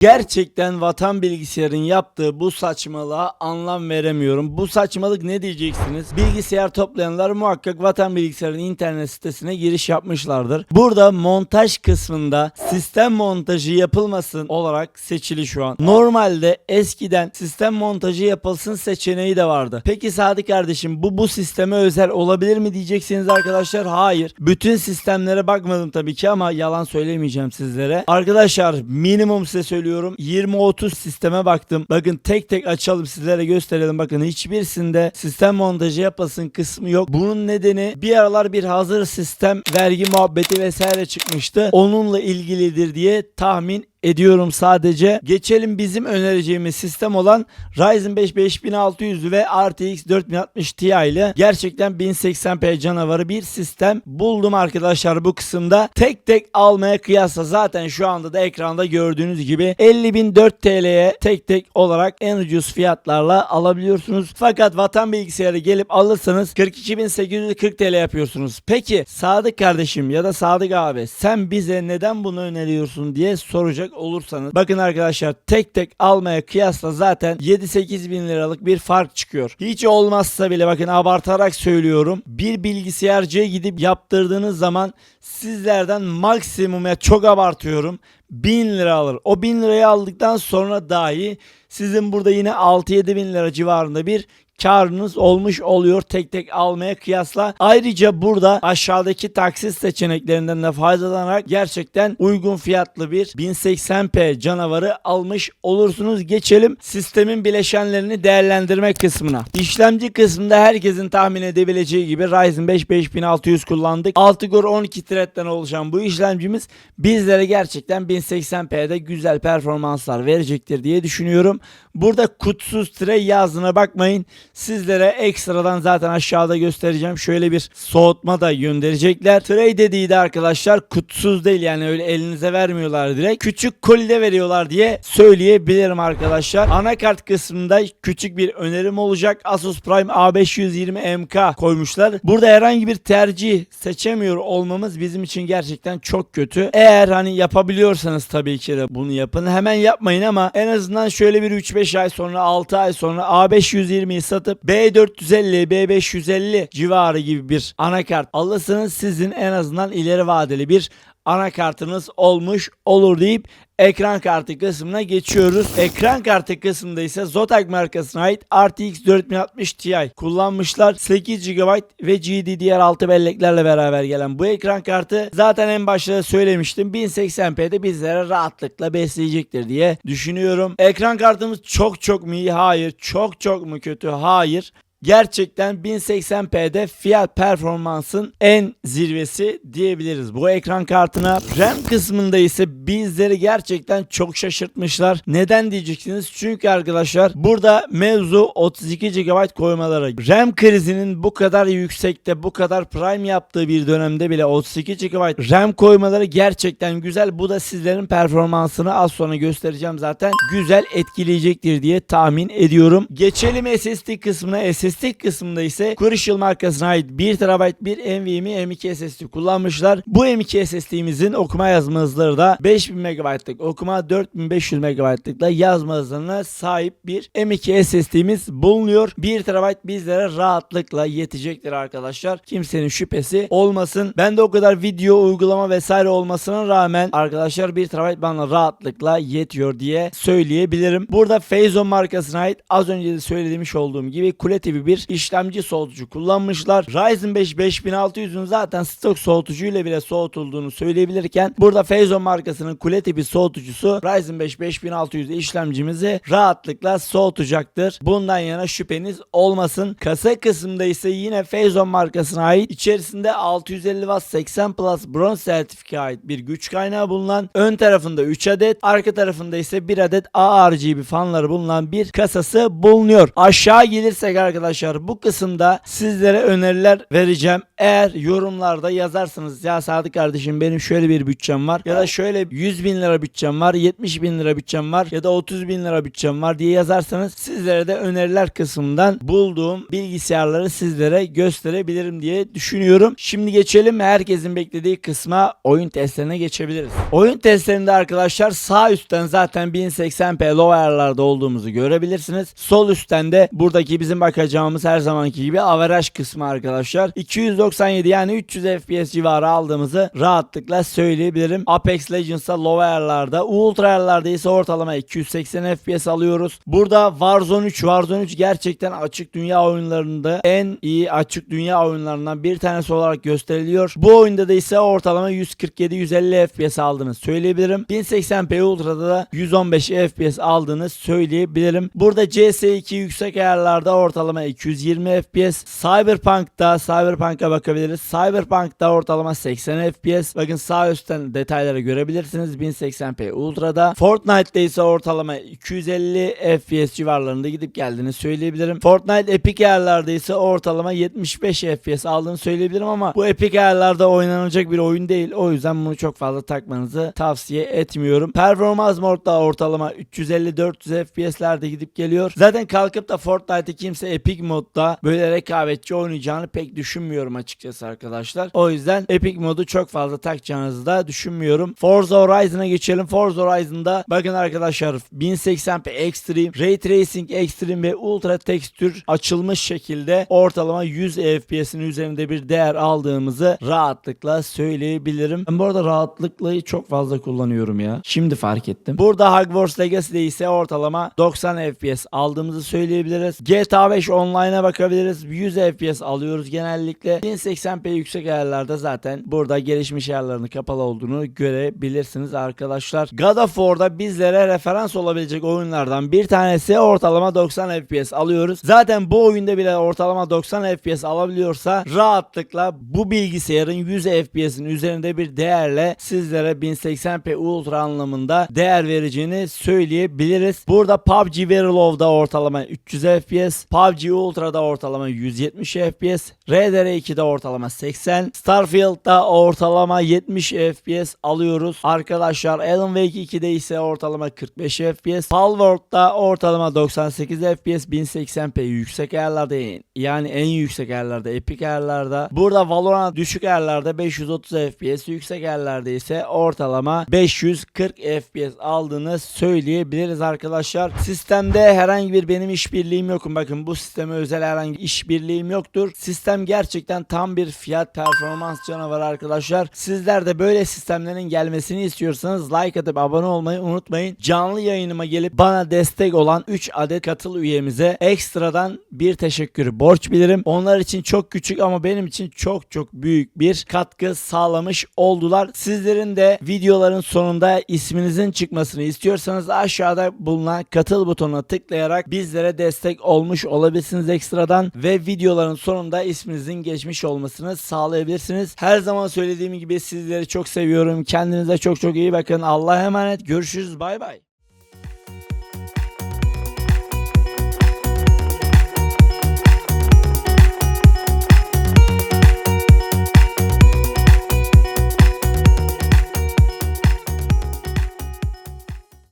Gerçekten Vatan Bilgisayar'ın yaptığı bu saçmalığa anlam veremiyorum. Bu saçmalık ne diyeceksiniz? Bilgisayar toplayanlar muhakkak Vatan Bilgisayar'ın internet sitesine giriş yapmışlardır. Burada montaj kısmında sistem montajı yapılmasın olarak seçili şu an. Normalde eskiden sistem montajı yapılsın seçeneği de vardı. Peki Sadık kardeşim bu sisteme özel olabilir mi diyeceksiniz arkadaşlar? Hayır. Bütün sistemlere bakmadım tabii ki ama yalan söylemeyeceğim sizlere. Arkadaşlar minimum size söylüyorum. 20-30 sisteme baktım. Bakın tek tek açalım sizlere gösterelim. Bakın hiçbirisinde sistem montajı yapasın kısmı yok. Bunun nedeni bir aralar bir hazır sistem vergi muhabbeti vesaire çıkmıştı. Onunla ilgilidir diye tahmin ediyorum sadece. Geçelim bizim önereceğimiz sistem olan Ryzen 5 5600 ve RTX 4060 Ti ile gerçekten 1080p canavarı bir sistem buldum arkadaşlar bu kısımda. Tek tek almaya kıyasla zaten şu anda da ekranda gördüğünüz gibi 50.004 TL'ye tek tek olarak en ucuz fiyatlarla alabiliyorsunuz. Fakat Vatan Bilgisayarı gelip alırsanız 42.840 TL yapıyorsunuz. Peki Sadık kardeşim ya da Sadık abi sen bize neden bunu öneriyorsun diye soracak olursanız bakın arkadaşlar tek tek almaya kıyasla zaten 7-8 bin liralık bir fark çıkıyor. Hiç olmazsa bile bakın abartarak söylüyorum bir bilgisayarcıya gidip yaptırdığınız zaman sizlerden maksimum ya çok abartıyorum 1000 lira alır. O 1000 lirayı aldıktan sonra dahi sizin burada yine 6-7 bin lira civarında bir karınız olmuş oluyor tek tek almaya kıyasla. Ayrıca burada aşağıdaki taksit seçeneklerinden de faydalanarak gerçekten uygun fiyatlı bir 1080p canavarı almış olursunuz. Geçelim sistemin bileşenlerini değerlendirme kısmına. İşlemci kısmında herkesin tahmin edebileceği gibi Ryzen 5 5600 kullandık. 6 Core 12 thread'den oluşan bu işlemcimiz bizlere gerçekten 1080p'de güzel performanslar verecektir diye düşünüyorum. Burada kutusuz tray yazdığına bakmayın. Sizlere ekstradan zaten aşağıda göstereceğim. Şöyle bir soğutma da gönderecekler. Tray dediği de arkadaşlar kutusuz değil yani öyle elinize vermiyorlar direkt. Küçük kolide veriyorlar diye söyleyebilirim arkadaşlar. Anakart kısmında küçük bir önerim olacak. Asus Prime A520MK koymuşlar. Burada herhangi bir tercih seçemiyor olmamız bizim için gerçekten çok kötü. Eğer hani yapabiliyorsanız tabii ki de bunu yapın. Hemen yapmayın ama en azından şöyle bir 3-5 ay sonra 6 ay sonra A520'yi satıp B450, B550 civarı gibi bir anakart alırsanız sizin en azından ileri vadeli bir anakartınız olmuş olur deyip ekran kartı kısmına geçiyoruz. Ekran kartı kısmında ise Zotac markasına ait RTX 4060 Ti kullanmışlar. 8 GB ve GDDR6 belleklerle beraber gelen bu ekran kartı zaten en başta da söylemiştim 1080p'de bizlere rahatlıkla besleyecektir diye düşünüyorum. Ekran kartımız çok mu iyi? Hayır. Çok mu kötü? Hayır. Gerçekten 1080p'de fiyat performansın en zirvesi diyebiliriz bu ekran kartına. RAM kısmında ise bizleri gerçekten çok şaşırtmışlar. Neden diyeceksiniz? Çünkü arkadaşlar burada mevzu 32 GB koymaları. RAM krizinin bu kadar yüksekte bu kadar prime yaptığı bir dönemde bile 32 GB RAM koymaları gerçekten güzel. Bu da sizlerin performansını az sonra göstereceğim zaten. Güzel etkileyecektir diye tahmin ediyorum. Geçelim SSD kısmına. SSD kısmında ise Crucial markasına ait 1 TB bir NVMe M.2 SSD kullanmışlar. Bu M.2 SSD'mizin okuma yazma hızları da 5000 MB'lık okuma 4500 MB'lık da yazma hızlarına sahip bir M.2 SSD'miz bulunuyor. 1 TB bizlere rahatlıkla yetecektir arkadaşlar. Kimsenin şüphesi olmasın. Ben de o kadar video, uygulama vesaire olmasına rağmen arkadaşlar 1 TB bana rahatlıkla yetiyor diye söyleyebilirim. Burada Phazon markasına ait az önce de söylemiş olduğum gibi kule tipi bir işlemci soğutucu kullanmışlar. Ryzen 5 5600'ün zaten stok soğutucuyla bile soğutulduğunu söyleyebilirken burada Phazon markasının kule tipi soğutucusu Ryzen 5 5600 işlemcimizi rahatlıkla soğutacaktır. Bundan yana şüpheniz olmasın. Kasa kısmında ise yine Phazon markasına ait içerisinde 650 Watt 80 Plus bronz sertifikaya ait bir güç kaynağı bulunan, ön tarafında 3 adet, arka tarafında ise 1 adet ARGB fanları bulunan bir kasası bulunuyor. Aşağı gelirsek arkadaşlar arkadaşlar bu kısımda sizlere öneriler vereceğim. Eğer yorumlarda yazarsanız ya Sadık kardeşim benim şöyle bir bütçem var ya da şöyle 100 bin lira bütçem var, 70 bin lira bütçem var ya da 30 bin lira bütçem var diye yazarsanız sizlere de öneriler kısmından bulduğum bilgisayarları sizlere gösterebilirim diye düşünüyorum. Şimdi geçelim herkesin beklediği kısma, oyun testlerine geçebiliriz. Oyun testlerinde arkadaşlar sağ üstten zaten 1080p low ayarlarda olduğumuzu görebilirsiniz. Sol üstten de buradaki bizim bakacağımız her zamanki gibi average kısmı arkadaşlar. 297 yani 300 FPS civarı aldığımızı rahatlıkla söyleyebilirim. Apex Legends'ta low ayarlarda, ultra ayarlarda ise ortalama 280 FPS alıyoruz. Burada Warzone 3 gerçekten açık dünya oyunlarında en iyi açık dünya oyunlarından bir tanesi olarak gösteriliyor. Bu oyunda da ise ortalama 147-150 FPS aldığını söyleyebilirim. 1080p Ultra'da da 115 FPS aldığını söyleyebilirim. Burada CS2 yüksek ayarlarda ortalama 220 FPS. Cyberpunk'a bakabiliriz. Cyberpunk'ta ortalama 80 FPS. Bakın sağ üstten detayları görebilirsiniz. 1080p Ultra'da. Fortnite'da ise ortalama 250 FPS civarlarında gidip geldiğini söyleyebilirim. Fortnite Epic ayarlarda ise ortalama 75 FPS aldığını söyleyebilirim ama bu Epic ayarlarda oynanacak bir oyun değil. O yüzden bunu çok fazla takmanızı tavsiye etmiyorum. Performans modda ortalama 350-400 FPS'lerde gidip geliyor. Zaten kalkıp da Fortnite'ı kimse Epic modda böyle rekabetçi oynayacağını pek düşünmüyorum açıkçası arkadaşlar. O yüzden Epic modu çok fazla takacağınızı da düşünmüyorum. Forza Horizon'a geçelim. Forza Horizon'da bakın arkadaşlar 1080p Extreme, Ray Tracing Extreme ve Ultra tekstür açılmış şekilde ortalama 100 FPS'in üzerinde bir değer aldığımızı rahatlıkla söyleyebilirim. Ben bu arada rahatlıkla çok fazla kullanıyorum ya. Şimdi fark ettim. Burada Hogwarts Legacy'de ise ortalama 90 FPS aldığımızı söyleyebiliriz. GTA 5 Online'a bakabiliriz. 100 FPS alıyoruz genellikle. 1080p yüksek ayarlarda zaten burada gelişmiş ayarlarının kapalı olduğunu görebilirsiniz arkadaşlar. God of War'da bizlere referans olabilecek oyunlardan bir tanesi ortalama 90 FPS alıyoruz. Zaten bu oyunda bile ortalama 90 FPS alabiliyorsa rahatlıkla bu bilgisayarın 100 FPS'in üzerinde bir değerle sizlere 1080p Ultra anlamında değer vereceğini söyleyebiliriz. Burada PUBG Very Low'da ortalama 300 FPS, PUBG Ultra'da ortalama 170 FPS, RDR2'de ortalama 80, Starfield'da ortalama 70 FPS alıyoruz. Arkadaşlar Alan Wake 2'de ise ortalama 45 FPS, Palworld'da ortalama 98 FPS, 1080p yüksek ayarlarda yani en yüksek ayarlarda, Epic ayarlarda. Burada Valorant düşük ayarlarda 530 FPS, yüksek ayarlarda ise ortalama 540 FPS aldığını söyleyebiliriz arkadaşlar. Sistemde herhangi bir benim işbirliğim yokum. Bakın bu sisteme özel herhangi bir işbirliğim yoktur. Sistem gerçekten tam bir fiyat performans canavarı arkadaşlar. Sizler de böyle sistemlerin gelmesini istiyorsanız like atıp abone olmayı unutmayın. Canlı yayınıma gelip bana destek olan 3 adet katıl üyemize ekstradan bir teşekkür borç bilirim. Onlar için çok küçük ama benim için çok çok büyük bir katkı sağlamış oldular. Sizlerin de videoların sonunda isminizin çıkmasını istiyorsanız aşağıda bulunan katıl butonuna tıklayarak bizlere destek olmuş olabilirsiniz ekstradan ve videoların sonunda isminizin geçmiş olmasını sağlayabilirsiniz. Her zaman söylediğim gibi sizleri çok seviyorum. Kendinize çok çok iyi bakın. Allah'a emanet. Görüşürüz. Bay bay.